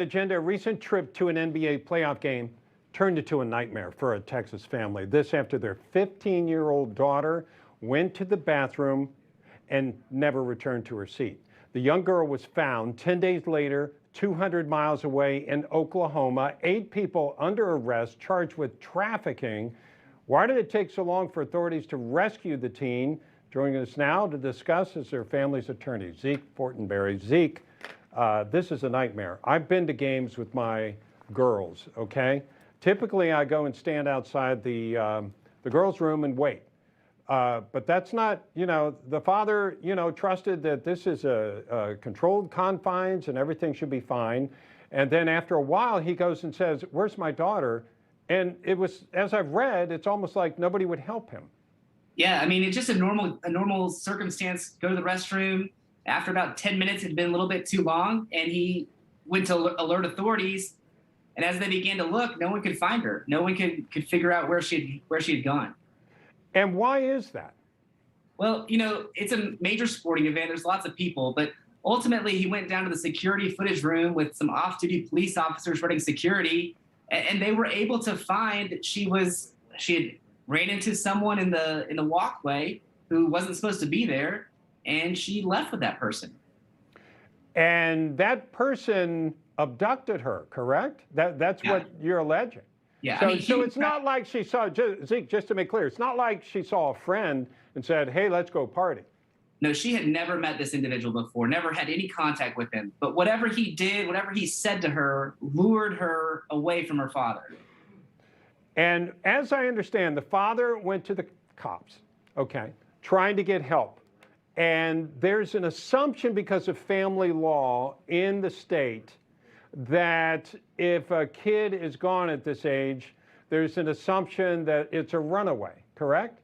Agenda, a recent trip to an NBA playoff game turned into a nightmare for a Texas family. This after their 15-year-old daughter went to the bathroom and never returned to her seat. The young girl was found 10 days later, 200 miles away in Oklahoma. 8 people under arrest charged with trafficking. Why did it take so long for authorities to rescue the teen? Joining us now to discuss is their family's attorney, Zeke Fortenberry. Zeke, this is a nightmare. I've been to games with my girls, okay? Typically, I go and stand outside the girls' room and wait. But that's not, the father, trusted that this is a controlled confines and everything should be fine. And then after a while, he goes and says, "Where's my daughter?" And it was, as I've read, it's almost like nobody would help him. Yeah, I mean, it's just a normal circumstance. Go to the restroom. After about 10 minutes, it had been a little bit too long, and he went to alert authorities. And as they began to look, no one could find her. No one could figure out where she had gone. And why is that? Well, it's a major sporting event. There's lots of people, but ultimately he went down to the security footage room with some off-duty police officers running security, and they were able to find that she had ran into someone in the walkway who wasn't supposed to be there, and she left with that person. And that person abducted her, correct? That's what you're alleging. Yeah. So it's not like she saw, Zeke, just to make clear, it's not like she saw a friend and said, "Hey, let's go party." No, she had never met this individual before, never had any contact with him. But whatever he did, whatever he said to her, lured her away from her father. And as I understand, the father went to the cops, okay, trying to get help. And there's an assumption because of family law in the state that if a kid is gone at this age, there's an assumption that it's a runaway, correct?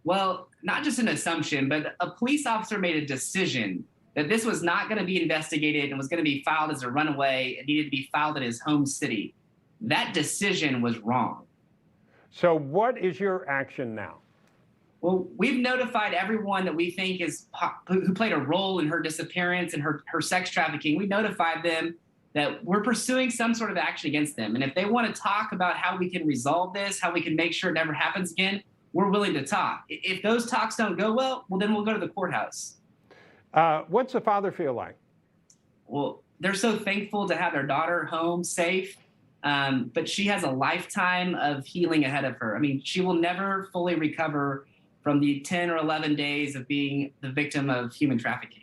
Well, not just an assumption, but a police officer made a decision that this was not going to be investigated and was going to be filed as a runaway. It needed to be filed in his home city. That decision was wrong. So what is your action now? Well, we've notified everyone that we think who played a role in her disappearance and her sex trafficking. We notified them that we're pursuing some sort of action against them. And if they want to talk about how we can resolve this, how we can make sure it never happens again, we're willing to talk. If those talks don't go well, then we'll go to the courthouse. What's the father feel like? Well, they're so thankful to have their daughter home safe, but she has a lifetime of healing ahead of her. I mean, she will never fully recover from the 10 or 11 days of being the victim of human trafficking.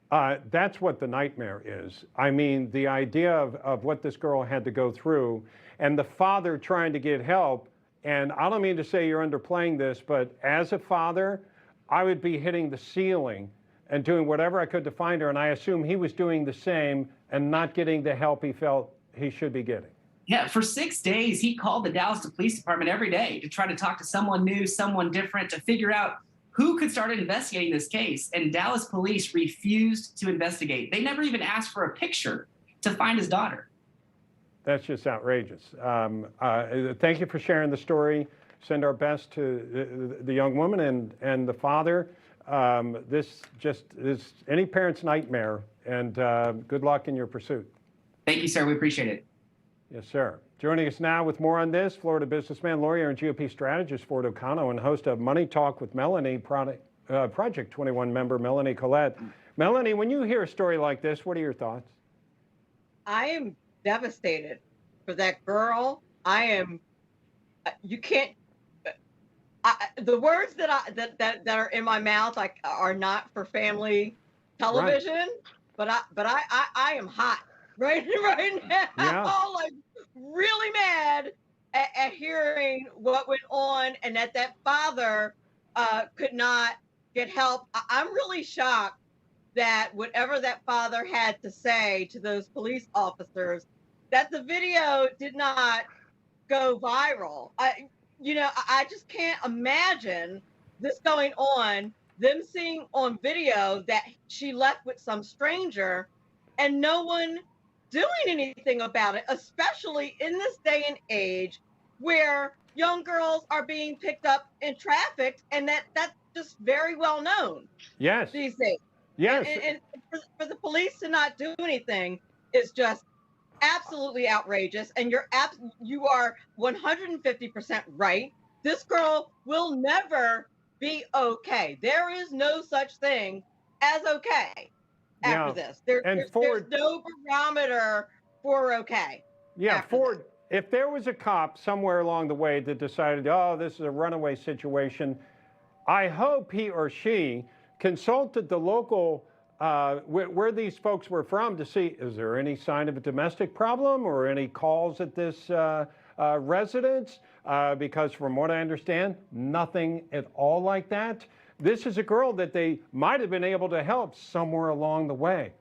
That's what the nightmare is. I mean, the idea of what this girl had to go through and the father trying to get help. And I don't mean to say you're underplaying this, but as a father, I would be hitting the ceiling and doing whatever I could to find her. And I assume he was doing the same and not getting the help he felt he should be getting. Yeah, for 6 days, he called the Dallas Police Department every day to try to talk to someone new, someone different, to figure out who could start investigating this case. And Dallas police refused to investigate. They never even asked for a picture to find his daughter. That's just outrageous. Thank you for sharing the story. Send our best to the young woman and the father. This just is any parent's nightmare, and good luck in your pursuit. Thank you, sir. We appreciate it. Yes, sir. Joining us now with more on this, Florida businessman, lawyer, and GOP strategist Ford O'Connell, and host of Money Talk with Melanie, Project 21 member Melanie Collette. Melanie, when you hear a story like this, what are your thoughts? I am devastated for that girl. I am. You can't. The words that are in my mouth are not for family television, right. but I am hot right now. Yeah. Like really mad at hearing what went on and that father could not get help. I'm really shocked that whatever that father had to say to those police officers, that the video did not go viral. I just can't imagine this going on, them seeing on video that she left with some stranger and no one doing anything about it, especially in this day and age where young girls are being picked up and trafficked, and that's just very well known. Yes. These days. Yes. And for the police to not do anything is just absolutely outrageous, and you are 150% right. This girl will never be okay. There is no such thing as okay after Yeah. this. And There's Ford, no barometer for okay yeah, after this. Ford, if there was a cop somewhere along the way that decided, oh, this is a runaway situation, I hope he or she consulted the local, where these folks were from, to see, is there any sign of a domestic problem or any calls at this residence? Because from what I understand, nothing at all like that. This is a girl that they might have been able to help somewhere along the way.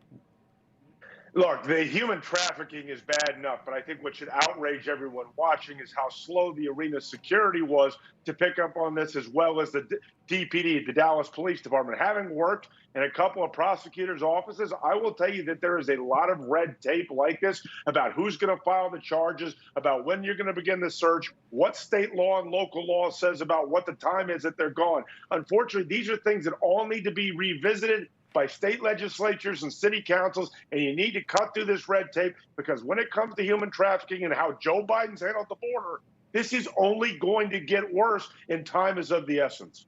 Look, the human trafficking is bad enough, but I think what should outrage everyone watching is how slow the arena security was to pick up on this, as well as the DPD, the Dallas Police Department. Having worked in a couple of prosecutors' offices, I will tell you that there is a lot of red tape like this about who's going to file the charges, about when you're going to begin the search, what state law and local law says about what the time is that they're gone. Unfortunately, these are things that all need to be revisited by state legislatures and city councils, and you need to cut through this red tape, because when it comes to human trafficking and how Joe Biden's handled the border, this is only going to get worse, and time is of the essence.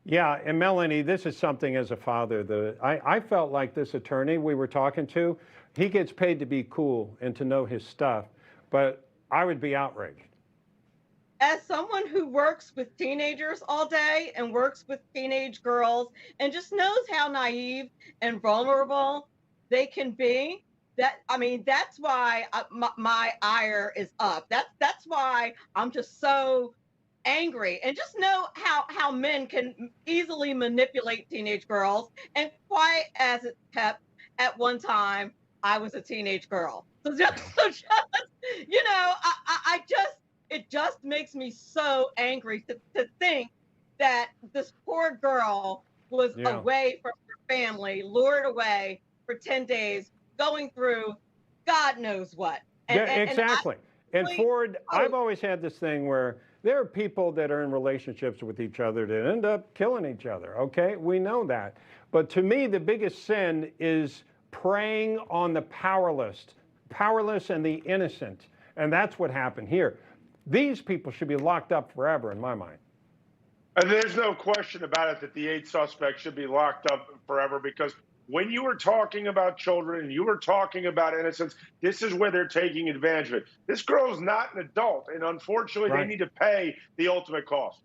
Yeah, and Melanie, this is something as a father that I felt like this attorney we were talking to, he gets paid to be cool and to know his stuff, but I would be outraged. As someone who works with teenagers all day and works with teenage girls and just knows how naive and vulnerable they can be, that's why my ire is up. That's why I'm just so angry, and just know how men can easily manipulate teenage girls. And quite as it kept, at one time I was a teenage girl. So just you know, I just, it just makes me so angry to think that this poor girl was away from her family, lured away for 10 days, going through God knows what. Exactly. And Ford, I've always had this thing where there are people that are in relationships with each other that end up killing each other, okay? We know that. But to me, the biggest sin is preying on the powerless and the innocent. And that's what happened here. These people should be locked up forever, in my mind. And there's no question about it that the 8 suspects should be locked up forever, because when you were talking about children and you were talking about innocence, this is where they're taking advantage of it. This girl's not an adult, and unfortunately, they need to pay the ultimate cost.